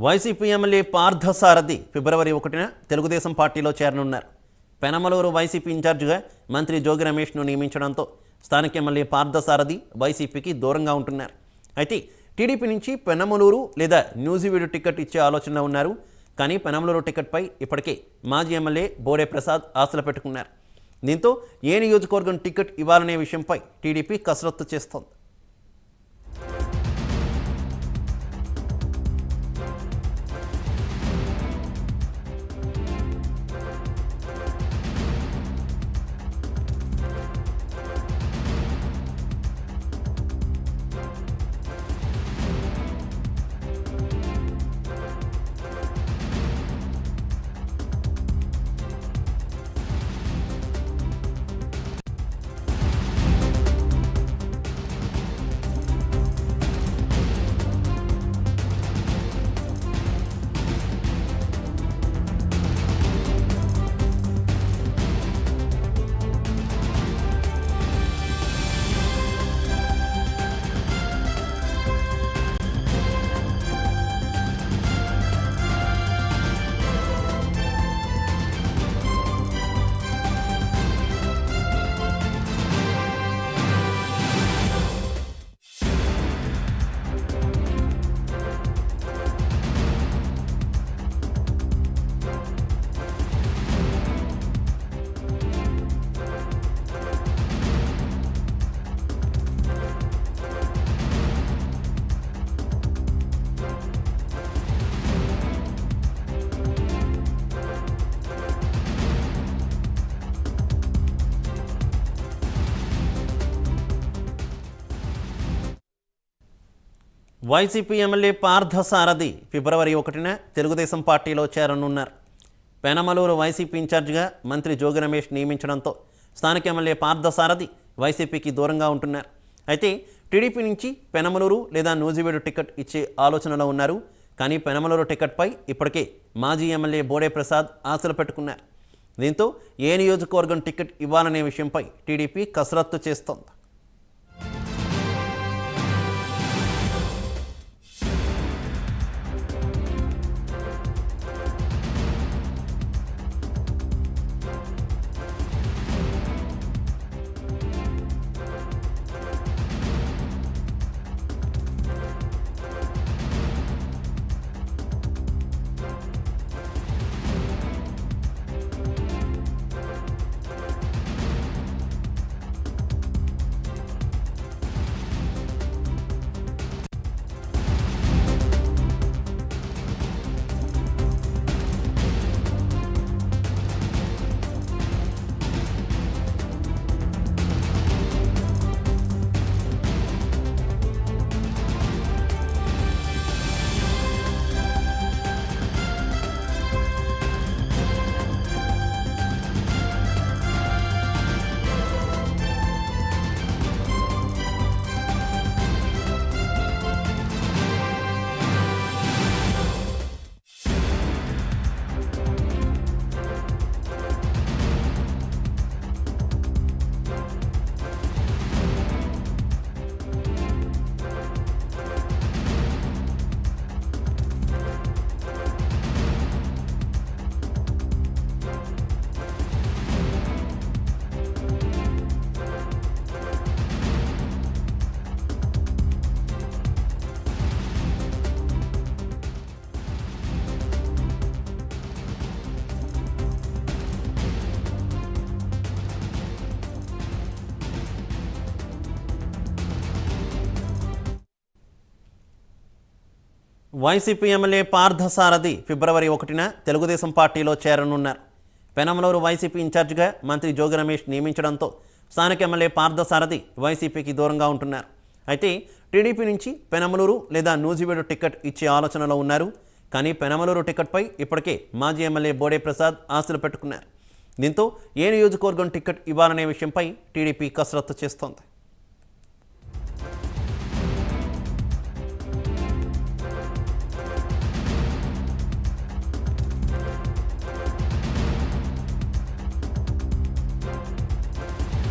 YCP MLA Parthasarathi ఫిబ్రవరి 1న తెలుగుదేశం పార్టీలో చేరనున్నారు. Penamaluru YCP ఇన్ఛార్జిగా మంత్రి జోగి రమేష్ను నియమించడంతో స్థానిక ఎమ్మెల్యే పార్థసారథి వైసీపీకి దూరంగా ఉంటున్నారు. అయితే టీడీపీ నుంచి పెనమలూరు లేదా న్యూజివీడు టికెట్ ఇచ్చే ఆలోచనలో ఉన్నారు. కానీ పెనమలూరు టికెట్పై ఇప్పటికే మాజీ ఎమ్మెల్యే బోడే ప్రసాద్ ఆశలు పెట్టుకున్నారు. దీంతో ఏ నియోజకవర్గం టికెట్ ఇవ్వాలనే విషయంపై టీడీపీ కసరత్తు చేస్తోంది. వైసీపీ ఎమ్మెల్యే పార్థసారథి ఫిబ్రవరి 1న తెలుగుదేశం పార్టీలో చేరనున్నారు. పెనమలూరు వైసీపీ ఇన్ఛార్జిగా మంత్రి జోగి రమేష్ నియమించడంతో స్థానిక ఎమ్మెల్యే పార్థసారథి వైసీపీకి దూరంగా ఉంటున్నారు. అయితే టీడీపీ నుంచి పెనమలూరు లేదా నూజివీడు టికెట్ ఇచ్చే ఆలోచనలో ఉన్నారు. కానీ పెనమలూరు టికెట్పై ఇప్పటికే మాజీ ఎమ్మెల్యే బోడే ప్రసాద్ ఆశలు పెట్టుకున్నారు. దీంతో ఏ నియోజకవర్గం టికెట్ ఇవ్వాలనే విషయంపై టీడీపీ కసరత్తు చేస్తోంది. వైసీపీ ఎమ్మెల్యే పార్థసారథి ఫిబ్రవరి 1న తెలుగుదేశం పార్టీలో చేరనున్నారు. పెనమలూరు వైసీపీ ఇన్ఛార్జిగా మంత్రి జోగి రమేష్ నియమించడంతో స్థానిక ఎమ్మెల్యే పార్థసారథి వైసీపీకి దూరంగా ఉంటున్నారు. అయితే టీడీపీ నుంచి పెనమలూరు లేదా నూజివీడు టికెట్ ఇచ్చే ఆలోచనలో ఉన్నారు. కానీ పెనమలూరు టికెట్పై ఇప్పటికే మాజీ ఎమ్మెల్యే బోడే ప్రసాద్ ఆశలు పెట్టుకున్నారు. దీంతో ఏ నియోజకవర్గం టికెట్ ఇవ్వాలనే విషయంపై టీడీపీ కసరత్తు చేస్తోంది.